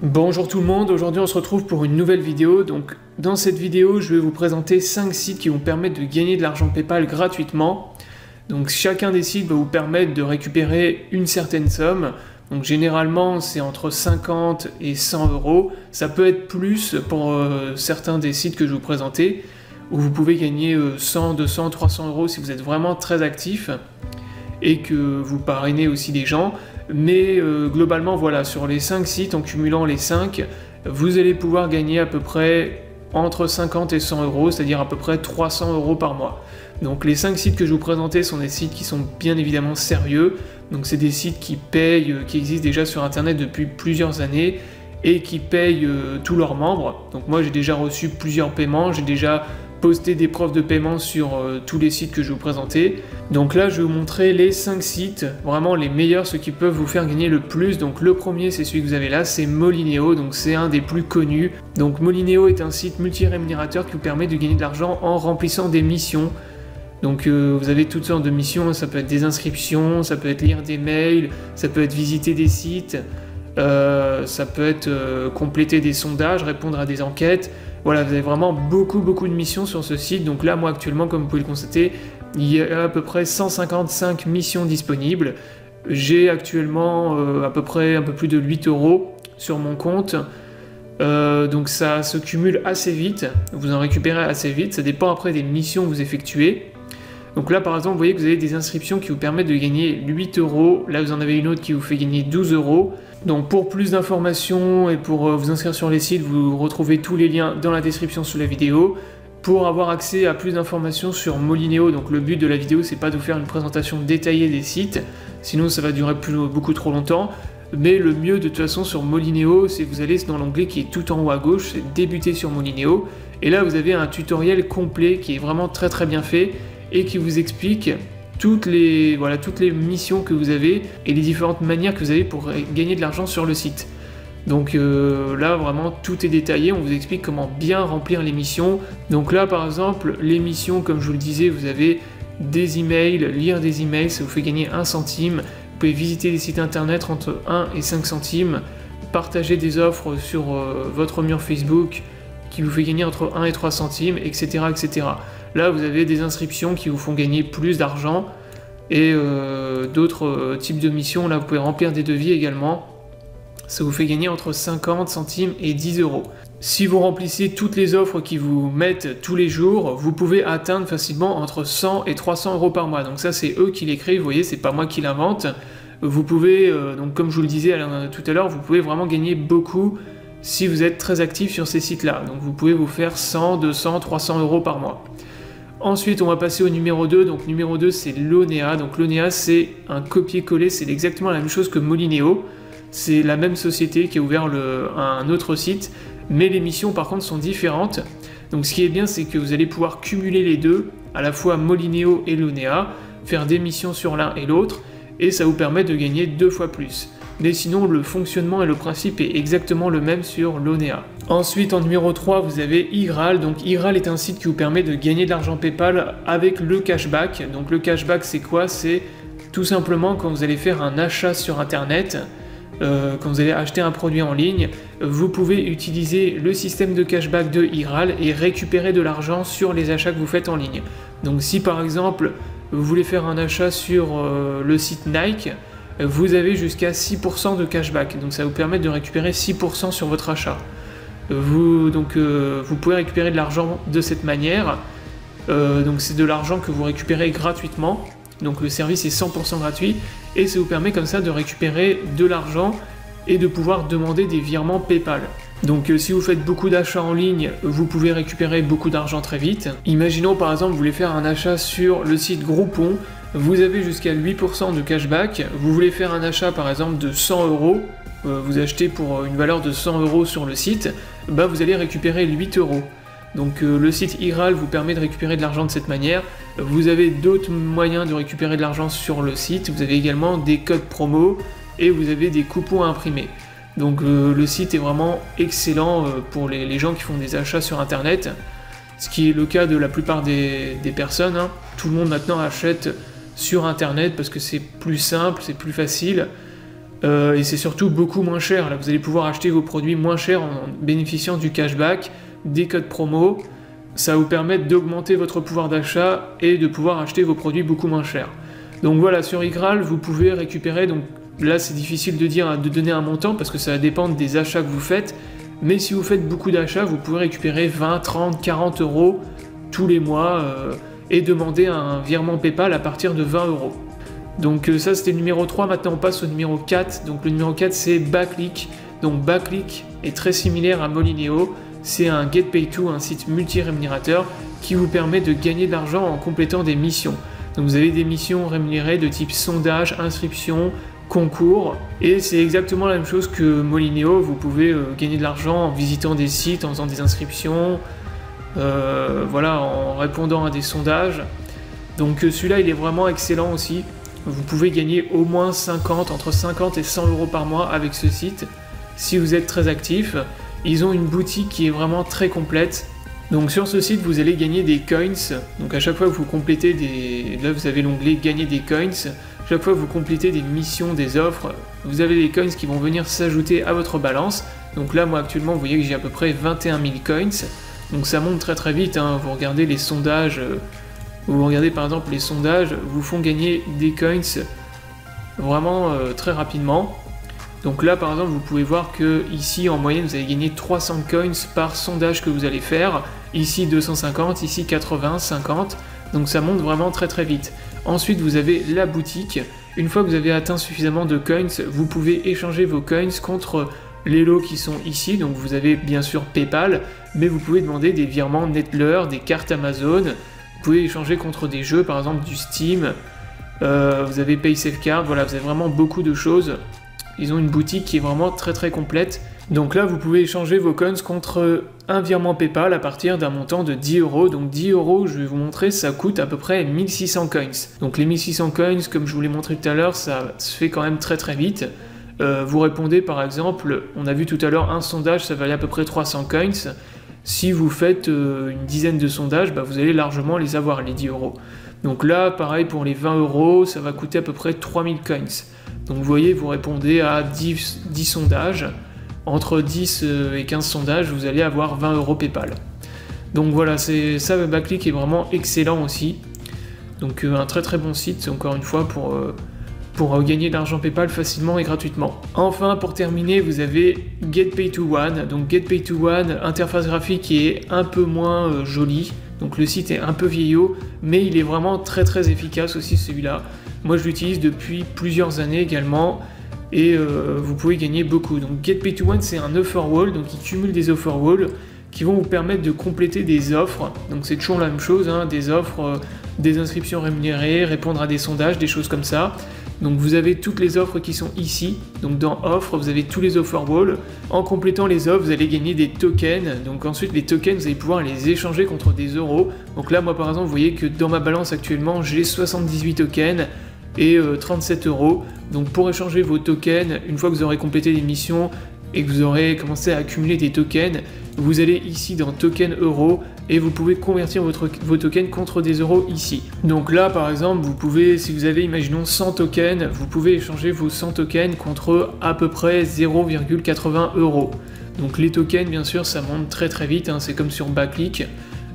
Bonjour tout le monde, aujourd'hui on se retrouve pour une nouvelle vidéo. Donc dans cette vidéo je vais vous présenter 5 sites qui vont permettre de gagner de l'argent PayPal gratuitement. Donc chacun des sites va vous permettre de récupérer une certaine somme. Donc généralement c'est entre 50 et 100 euros. Ça peut être plus pour certains des sites que je vais vous présenter, où vous pouvez gagner 100, 200, 300 euros si vous êtes vraiment très actif et que vous parrainez aussi des gens. Mais globalement, voilà, sur les 5 sites, en cumulant les 5, vous allez pouvoir gagner à peu près entre 50 et 100 euros, c'est-à-dire à peu près 300 euros par mois. Donc les 5 sites que je vous présentais sont des sites qui sont bien évidemment sérieux. Donc c'est des sites qui payent, qui existent déjà sur Internet depuis plusieurs années et qui payent tous leurs membres. Donc moi j'ai déjà reçu plusieurs paiements, j'ai déjà poster des preuves de paiement sur tous les sites que je vais vous présenter. Donc là, je vais vous montrer les 5 sites, vraiment les meilleurs, ceux qui peuvent vous faire gagner le plus. Donc le premier, c'est celui que vous avez là, c'est Molineo, donc c'est un des plus connus. Donc Molineo est un site multi-rémunérateur qui vous permet de gagner de l'argent en remplissant des missions. Donc vous avez toutes sortes de missions, ça peut être des inscriptions, ça peut être lire des mails, ça peut être visiter des sites, ça peut être compléter des sondages, répondre à des enquêtes. Voilà, vous avez vraiment beaucoup de missions sur ce site. Donc là, moi actuellement, comme vous pouvez le constater, il y a à peu près 155 missions disponibles. J'ai actuellement à peu près un peu plus de 8 euros sur mon compte. Donc ça se cumule assez vite, vous en récupérez assez vite. Ça dépend après des missions que vous effectuez. Donc là, par exemple, vous voyez que vous avez des inscriptions qui vous permettent de gagner 8 euros. Là, vous en avez une autre qui vous fait gagner 12 euros. Donc pour plus d'informations et pour vous inscrire sur les sites, vous retrouvez tous les liens dans la description sous la vidéo. Pour avoir accès à plus d'informations sur Molineo, donc le but de la vidéo, c'est pas de vous faire une présentation détaillée des sites, sinon ça va durer beaucoup trop longtemps. Mais le mieux de toute façon sur Molineo, c'est que vous allez dans l'onglet qui est tout en haut à gauche, c'est débuter sur Molineo. Et là, vous avez un tutoriel complet qui est vraiment très bien fait et qui vous explique toutes les missions que vous avez et les différentes manières que vous avez pour gagner de l'argent sur le site. Donc là vraiment tout est détaillé, on vous explique comment bien remplir les missions. Donc là par exemple les missions, comme je vous le disais, vous avez des emails, lire des emails, ça vous fait gagner 1 centime. Vous pouvez visiter des sites internet entre 1 et 5 centimes, partager des offres sur votre mur Facebook qui vous fait gagner entre 1 et 3 centimes, etc. Là, vous avez des inscriptions qui vous font gagner plus d'argent et d'autres types de missions. Là, vous pouvez remplir des devis également. Ça vous fait gagner entre 50 centimes et 10 euros. Si vous remplissez toutes les offres qui vous mettent tous les jours, vous pouvez atteindre facilement entre 100 et 300 euros par mois. Donc ça, c'est eux qui l'écrivent, vous voyez, c'est pas moi qui l'invente. Vous pouvez, donc comme je vous le disais tout à l'heure, vous pouvez vraiment gagner beaucoup si vous êtes très actif sur ces sites-là. Donc vous pouvez vous faire 100, 200, 300 euros par mois. Ensuite, on va passer au numéro 2. Donc numéro 2, c'est Lonea. Donc Lonea, c'est un copier-coller, c'est exactement la même chose que Molineo. C'est la même société qui a ouvert un autre site, mais les missions par contre sont différentes. Donc ce qui est bien, c'est que vous allez pouvoir cumuler les deux, à la fois Molineo et Lonea, faire des missions sur l'un et l'autre, et ça vous permet de gagner 2 fois plus. Mais sinon, le fonctionnement et le principe est exactement le même sur Lonea. Ensuite, en numéro 3, vous avez Igral. Donc Igral est un site qui vous permet de gagner de l'argent PayPal avec le cashback. Donc le cashback, c'est quoi? C'est tout simplement quand vous allez faire un achat sur Internet, quand vous allez acheter un produit en ligne, vous pouvez utiliser le système de cashback de Igral et récupérer de l'argent sur les achats que vous faites en ligne. Donc si par exemple, vous voulez faire un achat sur le site Nike, vous avez jusqu'à 6% de cashback, donc ça vous permet de récupérer 6% sur votre achat. Vous pouvez récupérer de l'argent de cette manière, donc c'est de l'argent que vous récupérez gratuitement, donc le service est 100% gratuit, et ça vous permet comme ça de récupérer de l'argent et de pouvoir demander des virements PayPal. Donc si vous faites beaucoup d'achats en ligne, vous pouvez récupérer beaucoup d'argent très vite. Imaginons par exemple vous voulez faire un achat sur le site Groupon, vous avez jusqu'à 8% de cashback, vous voulez faire un achat par exemple de 100 euros, vous achetez pour une valeur de 100 euros sur le site, bah vous allez récupérer 8 euros. Donc le site Igral vous permet de récupérer de l'argent de cette manière. Vous avez d'autres moyens de récupérer de l'argent sur le site, vous avez également des codes promo et vous avez des coupons à imprimer. Donc le site est vraiment excellent pour les gens qui font des achats sur internet, ce qui est le cas de la plupart des personnes. Hein. Tout le monde maintenant achète sur internet parce que c'est plus simple, c'est plus facile. Et c'est surtout beaucoup moins cher. Là, vous allez pouvoir acheter vos produits moins chers en bénéficiant du cashback, des codes promo. Ça va vous permettre d'augmenter votre pouvoir d'achat et de pouvoir acheter vos produits beaucoup moins chers. Donc voilà, sur iGraal, vous pouvez récupérer, donc là c'est difficile de donner un montant parce que ça va dépendre des achats que vous faites, mais si vous faites beaucoup d'achats, vous pouvez récupérer 20, 30, 40 euros tous les mois et demander un virement PayPal à partir de 20 euros. Donc ça c'était le numéro 3, maintenant on passe au numéro 4. Donc le numéro 4 c'est Backleak. Donc Backleak est très similaire à Molineo. C'est un GetPay2, un site multi-rémunérateur qui vous permet de gagner de l'argent en complétant des missions. Donc vous avez des missions rémunérées de type sondage, inscription, concours. Et c'est exactement la même chose que Molineo. Vous pouvez gagner de l'argent en visitant des sites, en faisant des inscriptions, voilà, en répondant à des sondages. Donc celui-là il est vraiment excellent aussi. Vous pouvez gagner au moins entre 50 et 100 euros par mois avec ce site, si vous êtes très actif. Ils ont une boutique qui est vraiment très complète. Donc sur ce site, vous allez gagner des coins. Donc à chaque fois que vous complétez Là, vous avez l'onglet « Gagner des coins ». Chaque fois que vous complétez des missions, des offres, vous avez des coins qui vont venir s'ajouter à votre balance. Donc là, moi actuellement, vous voyez que j'ai à peu près 21 000 coins. Donc ça monte très très vite, hein. Vous regardez les sondages... Vous regardez par exemple les sondages, vous font gagner des coins vraiment très rapidement. Donc là par exemple vous pouvez voir que ici en moyenne vous allez gagner 300 coins par sondage que vous allez faire. Ici 250, ici 80, 50. Donc ça monte vraiment très très vite. Ensuite vous avez la boutique. Une fois que vous avez atteint suffisamment de coins, vous pouvez échanger vos coins contre les lots qui sont ici. Donc vous avez bien sûr PayPal, mais vous pouvez demander des virements Netleur, des cartes Amazon. Vous pouvez échanger contre des jeux, par exemple du Steam, vous avez PaySafeCard, voilà, vous avez vraiment beaucoup de choses. Ils ont une boutique qui est vraiment très très complète. Donc là, vous pouvez échanger vos coins contre un virement PayPal à partir d'un montant de 10 euros. Donc 10 euros, je vais vous montrer, ça coûte à peu près 1600 coins. Donc les 1600 coins, comme je vous l'ai montré tout à l'heure, ça se fait quand même très très vite. Vous répondez par exemple, on a vu tout à l'heure un sondage, ça valait à peu près 300 coins. Si vous faites une dizaine de sondages, bah, vous allez largement les avoir, les 10 euros. Donc là, pareil pour les 20 euros, ça va coûter à peu près 3000 coins. Donc vous voyez, vous répondez à 10 sondages. Entre 10 et 15 sondages, vous allez avoir 20 euros PayPal. Donc voilà, c'est ça, Backleak est vraiment excellent aussi. Donc un très très bon site, encore une fois, pour gagner de l'argent PayPal facilement et gratuitement. Enfin, pour terminer, vous avez GetPay2One. Donc GetPay2One, interface graphique qui est un peu moins jolie. Donc le site est un peu vieillot, mais il est vraiment très très efficace aussi celui-là. Moi je l'utilise depuis plusieurs années également, et vous pouvez gagner beaucoup. Donc GetPay2One c'est un offer wall, donc il cumule des offer walls qui vont vous permettre de compléter des offres. Donc c'est toujours la même chose, hein, des offres, des inscriptions rémunérées, répondre à des sondages, des choses comme ça. Donc vous avez toutes les offres qui sont ici. Donc dans offres, vous avez tous les offer walls. En complétant les offres, vous allez gagner des tokens. Donc ensuite, les tokens, vous allez pouvoir les échanger contre des euros. Donc là, moi par exemple, vous voyez que dans ma balance actuellement, j'ai 78 tokens et 37 euros. Donc pour échanger vos tokens, une fois que vous aurez complété les missions et que vous aurez commencé à accumuler des tokens, vous allez ici dans token euros et vous pouvez convertir vos tokens contre des euros ici. Donc là par exemple, vous pouvez, si vous avez imaginons 100 tokens, vous pouvez échanger vos 100 tokens contre à peu près 0,80 euros. Donc les tokens bien sûr ça monte très très vite, hein, c'est comme sur Backleak.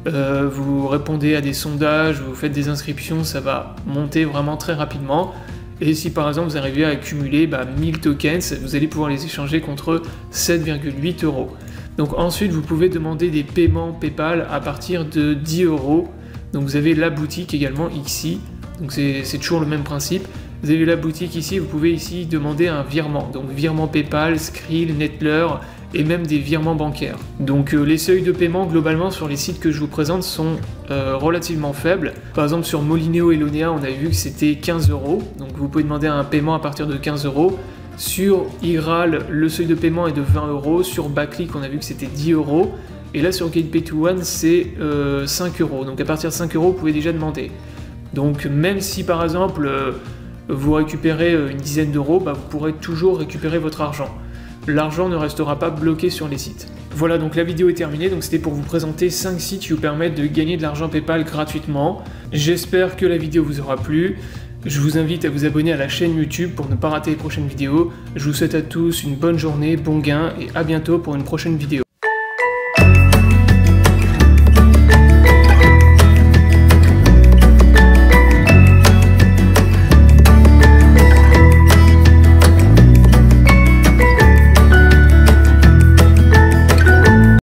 Vous répondez à des sondages, vous faites des inscriptions, ça va monter vraiment très rapidement. Et si par exemple vous arrivez à accumuler 1000 tokens, vous allez pouvoir les échanger contre 7,8 euros. Donc ensuite vous pouvez demander des paiements PayPal à partir de 10 euros. Donc vous avez la boutique également ici, donc c'est toujours le même principe. Vous avez la boutique ici, vous pouvez ici demander un virement. Donc virement PayPal, Skrill, Netleur et même des virements bancaires. Donc les seuils de paiement globalement sur les sites que je vous présente sont relativement faibles. Par exemple sur Molineo et Lonea, on a vu que c'était 15 euros. Donc vous pouvez demander un paiement à partir de 15 euros. Sur iGraal, le seuil de paiement est de 20 euros. Sur Backleak, on a vu que c'était 10 euros. Et là sur GetPay2One, c'est 5 euros. Donc à partir de 5 euros, vous pouvez déjà demander. Donc même si par exemple vous récupérez une dizaine d'euros, vous pourrez toujours récupérer votre argent. L'argent ne restera pas bloqué sur les sites. Voilà, donc la vidéo est terminée, donc c'était pour vous présenter 5 sites qui vous permettent de gagner de l'argent PayPal gratuitement. J'espère que la vidéo vous aura plu. Je vous invite à vous abonner à la chaîne YouTube pour ne pas rater les prochaines vidéos. Je vous souhaite à tous une bonne journée, bon gain et à bientôt pour une prochaine vidéo.